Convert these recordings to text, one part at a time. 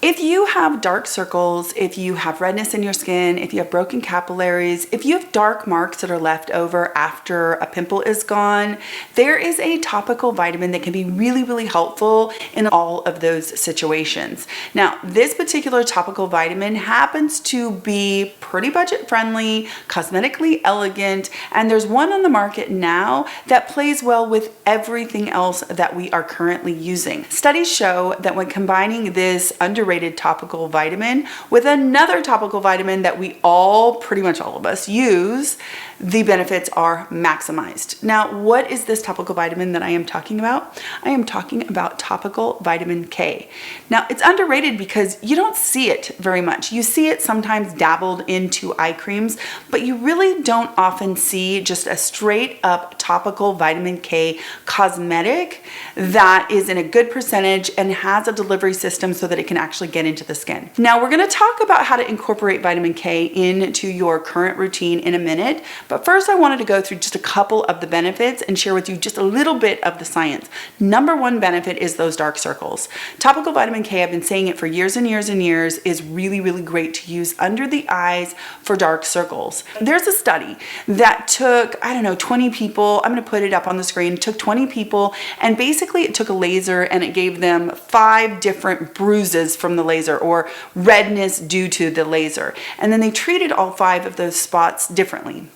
If you have dark circles, if you have redness in your skin, if you have broken capillaries, if you have dark marks that are left over after a pimple is gone, there is a topical vitamin that can be really, really helpful in all of those situations. Now, this particular topical vitamin happens to be pretty budget friendly, cosmetically elegant, and there's one on the market now that plays well with everything else that we are currently using. Studies show that when combining this underrated topical vitamin with another topical vitamin that we all, pretty much all of us, use, the benefits are maximized. Now, what is this topical vitamin that I am talking about? I am talking about topical vitamin K. Now, it's underrated because you don't see it very much. You see it sometimes dabbled into eye creams, but you really don't often see just a straight up topical vitamin K cosmetic that is in a good percentage and has a delivery system so that it can actually get into the skin. Now, we're going to talk about how to incorporate vitamin K into your current routine in a minute, but first I wanted to go through just a couple of the benefits and share with you just a little bit of the science. Number one benefit is those dark circles. Topical vitamin K, I've been saying it for years and years and years, is really, really great to use under the eyes for dark circles. There's a study that took, 20 people, I'm going to put it up on the screen, took 20 people, and basically it took a laser and it gave them 5 different bruises from the laser or redness due to the laser. And then they treated all 5 of those spots differently.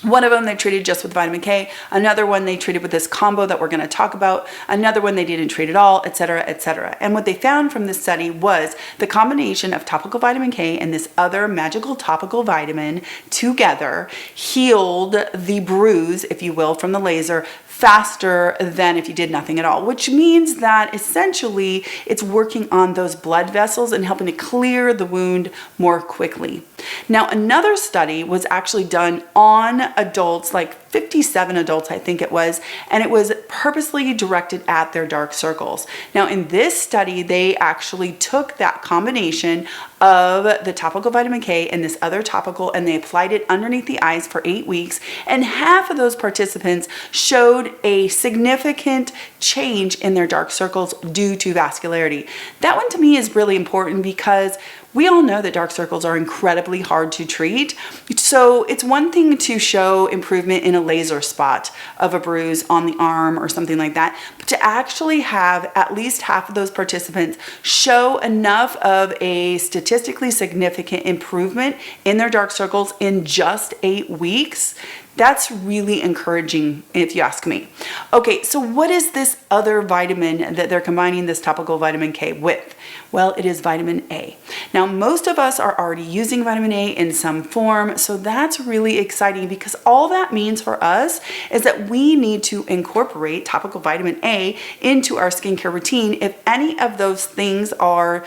One of them they treated just with vitamin K, another one they treated with this combo that we're going to talk about, another one they didn't treat at all, etc., etc. And what they found from this study was the combination of topical vitamin K and this other magical topical vitamin together healed the bruise, if you will, from the laser faster than if you did nothing at all, which means that essentially it's working on those blood vessels and helping to clear the wound more quickly. Now, another study was actually done on adults, like 57 adults, I think it was, and it was purposely directed at their dark circles. Now, in this study, they actually took that combination of the topical vitamin K and this other topical, and they applied it underneath the eyes for 8 weeks, and half of those participants showed a significant change in their dark circles due to vascularity. That one to me is really important because we all know that dark circles are incredibly hard to treat. So it's one thing to show improvement in a laser spot of a bruise on the arm or something like that, but to actually have at least half of those participants show enough of a statistically significant improvement in their dark circles in just 8 weeks, that's really encouraging if you ask me. Okay, so what is this other vitamin that they're combining this topical vitamin K with? Well, it is vitamin A. Now, most of us are already using vitamin A in some form, so that's really exciting because all that means for us is that we need to incorporate topical vitamin A into our skincare routine if any of those things are,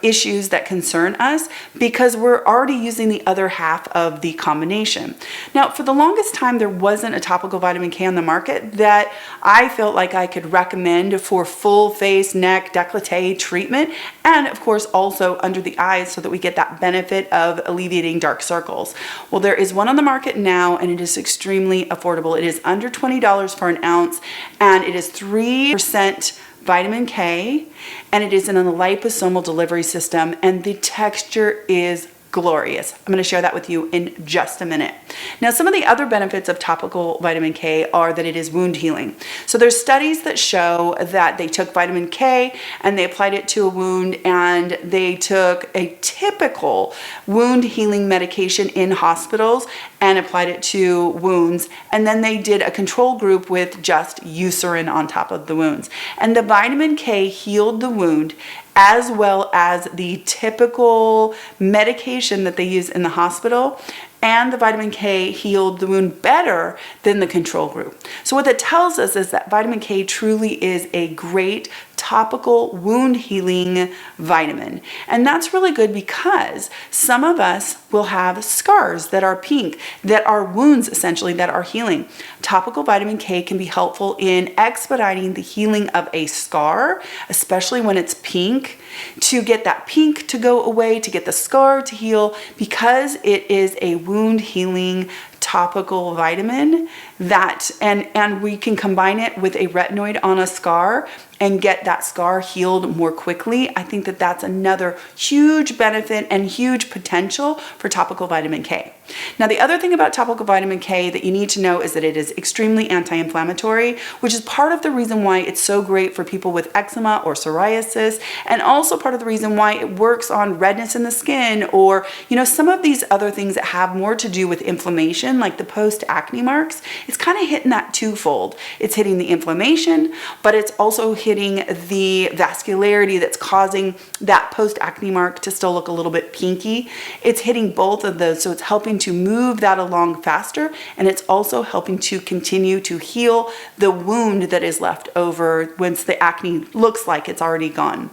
issues that concern us, because we're already using the other half of the combination. Now, for the longest time, there wasn't a topical vitamin K on the market that I felt like I could recommend for full face, neck, décolleté treatment, and of course also under the eyes so that we get that benefit of alleviating dark circles. Well, there is one on the market now and it is extremely affordable. It is under $20 for an ounce and it is 3% vitamin K and it is in a liposomal delivery system and the texture is glorious. I'm going to share that with you in just a minute. Now, some of the other benefits of topical vitamin K are that it is wound healing. So there's studies that show that they took vitamin K and they applied it to a wound and they took a typical wound healing medication in hospitals and applied it to wounds. And then they did a control group with just Eucerin on top of the wounds. And the vitamin K healed the wound as well as the typical medication that they use in the hospital, and the vitamin K healed the wound better than the control group. So what that tells us is that vitamin K truly is a great topical wound healing vitamin. And that's really good because some of us will have scars that are pink, that are wounds essentially that are healing. Topical vitamin K can be helpful in expediting the healing of a scar, especially when it's pink, to get that pink to go away, to get the scar to heal, because it is a wound healing topical vitamin that, and we can combine it with a retinoid on a scar and get that scar healed more quickly. I think that that's another huge benefit and huge potential for topical vitamin K. Now, the other thing about topical vitamin K that you need to know is that it is extremely anti-inflammatory, which is part of the reason why it's so great for people with eczema or psoriasis, and also part of the reason why it works on redness in the skin, or, you know, some of these other things that have more to do with inflammation, like the post-acne marks. It's kind of hitting that twofold. It's hitting the inflammation, but it's also hitting the vascularity that's causing that post-acne mark to still look a little bit pinky. It's hitting both of those, so it's helping to move that along faster, and it's also helping to continue to heal the wound that is left over once the acne looks like it's already gone.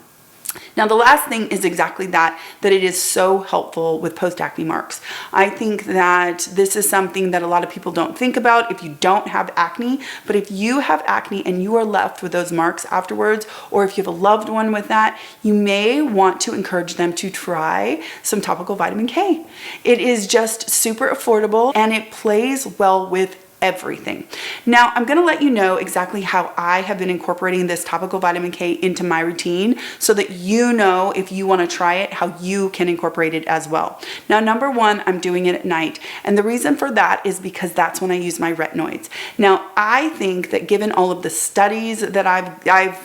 Now, the last thing is exactly that it is so helpful with post-acne marks. I think that this is something that a lot of people don't think about if you don't have acne, but if you have acne and you are left with those marks afterwards, or if you have a loved one with that, you may want to encourage them to try some topical vitamin K. It is just super affordable and it plays well with everything. Now, I'm going to let you know exactly how I have been incorporating this topical vitamin K into my routine so that you know, if you want to try it, how you can incorporate it as well. Now, number one, I'm doing it at night. And the reason for that is because that's when I use my retinoids. Now, I think that given all of the studies that I've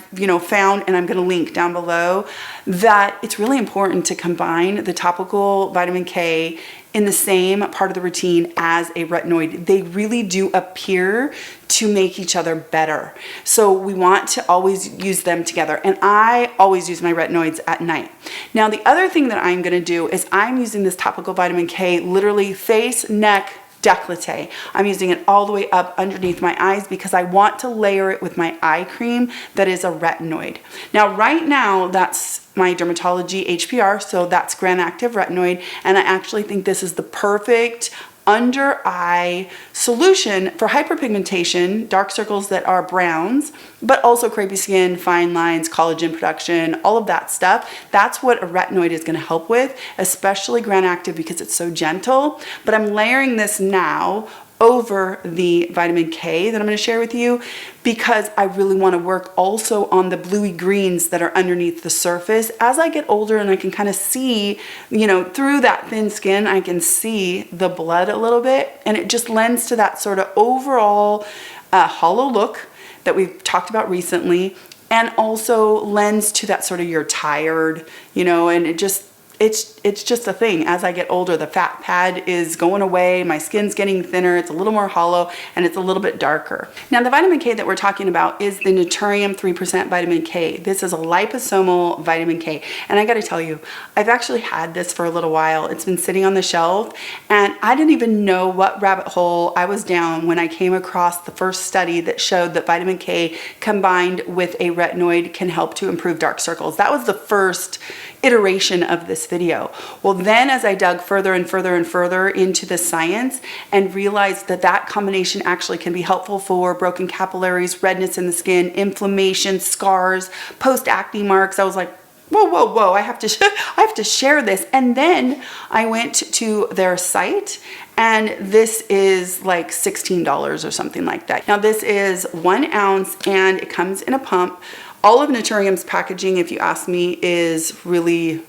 found, and I'm going to link down below, that it's really important to combine the topical vitamin K in the same part of the routine as a retinoid. They really do appear to make each other better. So we want to always use them together. And I always use my retinoids at night. Now, the other thing that I'm gonna do is I'm using this topical vitamin K literally face, neck, décolleté. I'm using it all the way up underneath my eyes because I want to layer it with my eye cream that is a retinoid. Now, right now, that's my dermatology HPR, so that's Gram Active Retinoid, and I actually think this is the perfect under eye solution for hyperpigmentation, dark circles that are browns, but also crepey skin, fine lines, collagen production, all of that stuff. That's what a retinoid is going to help with, especially Gram Active because it's so gentle. But I'm layering this now over the vitamin K that I'm going to share with you because I really want to work also on the bluey greens that are underneath the surface. As I get older and I can kind of see, through that thin skin, I can see the blood a little bit, and it just lends to that sort of overall hollow look that we've talked about recently, and also lends to that sort of you're tired, and it's just a thing. As I get older, the fat pad is going away, my skin's getting thinner, it's a little more hollow, and it's a little bit darker. Now, the vitamin K that we're talking about is the Naturium 3% vitamin K. This is a liposomal vitamin K. And I gotta tell you, I've actually had this for a little while. It's been sitting on the shelf, and I didn't even know what rabbit hole I was down when I came across the first study that showed that vitamin K combined with a retinoid can help to improve dark circles. That was the first iteration of this video. Well, then as I dug further and further and further into the science and realized that that combination actually can be helpful for broken capillaries, redness in the skin, inflammation, scars, post-acne marks, I was like, whoa, I have to share this. And then I went to their site, and this is like $16 or something like that. Now, this is 1 ounce and it comes in a pump. All of Naturium's packaging, if you ask me, is really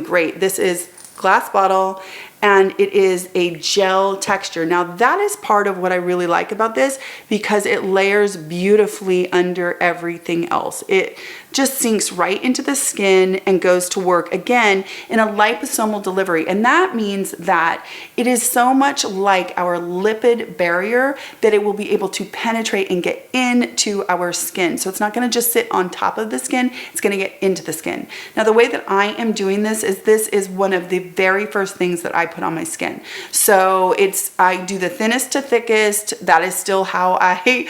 great. This is glass bottle, and it is a gel texture. Now, that is part of what I really like about this because it layers beautifully under everything else. It just sinks right into the skin and goes to work, again, in a liposomal delivery. And that means that it is so much like our lipid barrier that it will be able to penetrate and get into our skin. So it's not gonna just sit on top of the skin, it's gonna get into the skin. Now, the way that I am doing this is one of the very first things that I put on my skin. So I do the thinnest to thickest. That is still how I,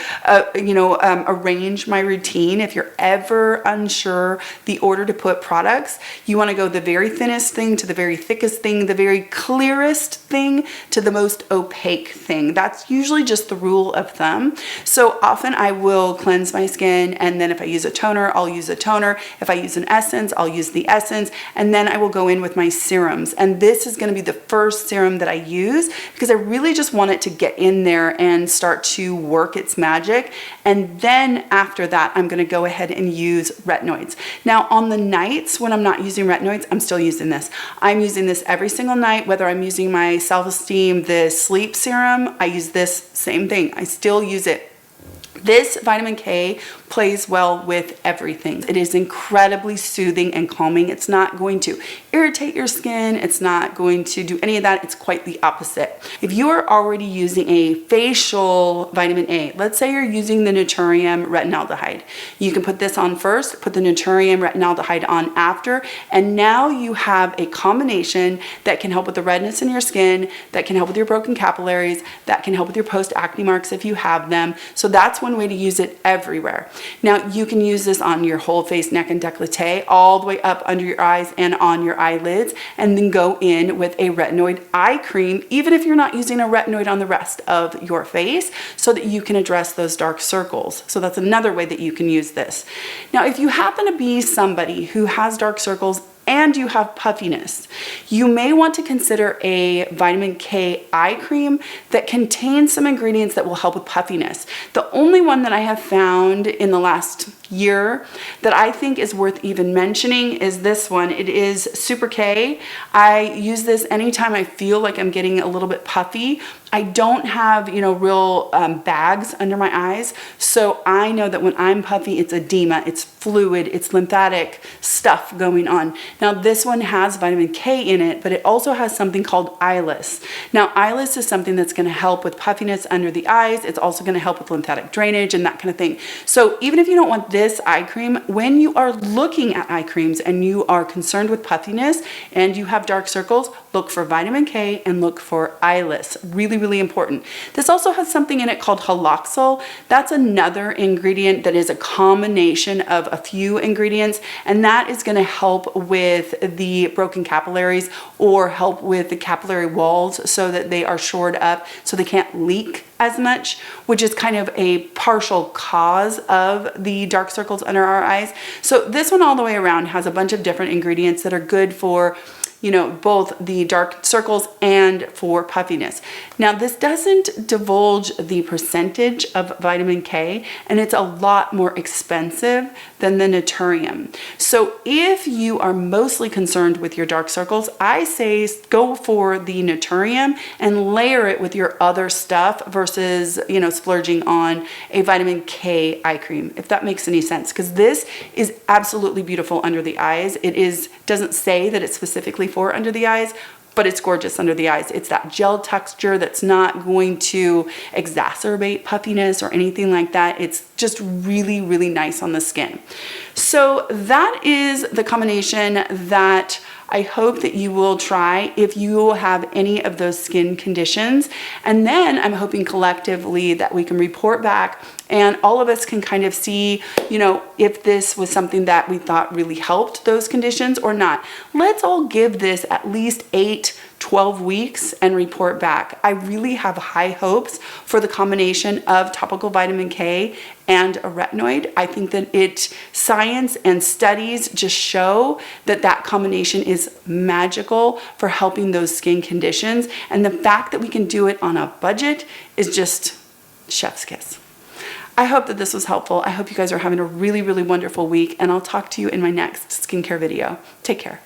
arrange my routine. If you're ever unsure the order to put products, you want to go the very thinnest thing to the very thickest thing, the very clearest thing to the most opaque thing. That's usually just the rule of thumb. So often I will cleanse my skin, and then if I use a toner, I'll use a toner. If I use an essence, I'll use the essence, and then I will go in with my serums. And this is going to be the first serum that I use because I really just want it to get in there and start to work its magic. And then after that, I'm gonna go ahead and use retinoids. Now on the nights when I'm not using retinoids, I'm still using this. I'm using this every single night, whether I'm using my self-esteem, the sleep serum, I use this, same thing. I still use it. This vitamin K plays well with everything. It is incredibly soothing and calming. It's not going to irritate your skin. It's not going to do any of that. It's quite the opposite. If you are already using a facial vitamin A, let's say you're using the Naturium retinaldehyde, you can put this on first, put the Naturium retinaldehyde on after, and now you have a combination that can help with the redness in your skin, that can help with your broken capillaries, that can help with your post-acne marks if you have them. So that's one way to use it everywhere. Now you can use this on your whole face, neck, and décolleté, all the way up under your eyes and on your eyelids, and then go in with a retinoid eye cream, even if you're not using a retinoid on the rest of your face, so that you can address those dark circles. So that's another way that you can use this. Now, if you happen to be somebody who has dark circles and you have puffiness, you may want to consider a vitamin K eye cream that contains some ingredients that will help with puffiness. The only one that I have found in the last year that I think is worth even mentioning is this one. It is Super K. I use this anytime I feel like I'm getting a little bit puffy. I don't have, you know, real bags under my eyes. So I know that when I'm puffy, it's edema, it's fluid, it's lymphatic stuff going on. Now this one has vitamin K in it, but it also has something called eyelids. Now eyelids is something that's going to help with puffiness under the eyes. It's also going to help with lymphatic drainage and that kind of thing. So even if you don't want this eye cream, when you are looking at eye creams and you are concerned with puffiness and you have dark circles, look for vitamin K and look for eyelids. Really, really important. This also has something in it called haloxyl. That's another ingredient that is a combination of a few ingredients, and that is going to help with the broken capillaries or help with the capillary walls so that they are shored up so they can't leak as much, which is kind of a partial cause of the dark circles under our eyes. So this one all the way around has a bunch of different ingredients that are good for, you know, both the dark circles and for puffiness. Now this doesn't divulge the percentage of vitamin K, and it's a lot more expensive than the Naturium. So if you are mostly concerned with your dark circles, I say go for the Naturium and layer it with your other stuff versus, you know, splurging on a vitamin K eye cream, if that makes any sense, because this is absolutely beautiful under the eyes. It doesn't say that it's specifically for under the eyes, but it's gorgeous under the eyes. It's that gel texture that's not going to exacerbate puffiness or anything like that. It's just really, really nice on the skin. So that is the combination that I hope that you will try if you have any of those skin conditions. And then I'm hoping collectively that we can report back and all of us can kind of see, you know, if this was something that we thought really helped those conditions or not. Let's all give this at least 8-12 weeks and report back. I really have high hopes for the combination of topical vitamin K and a retinoid. I think that science and studies just show that that combination is magical for helping those skin conditions. And the fact that we can do it on a budget is just chef's kiss. I hope that this was helpful. I hope you guys are having a really, really wonderful week, and I'll talk to you in my next skincare video. Take care.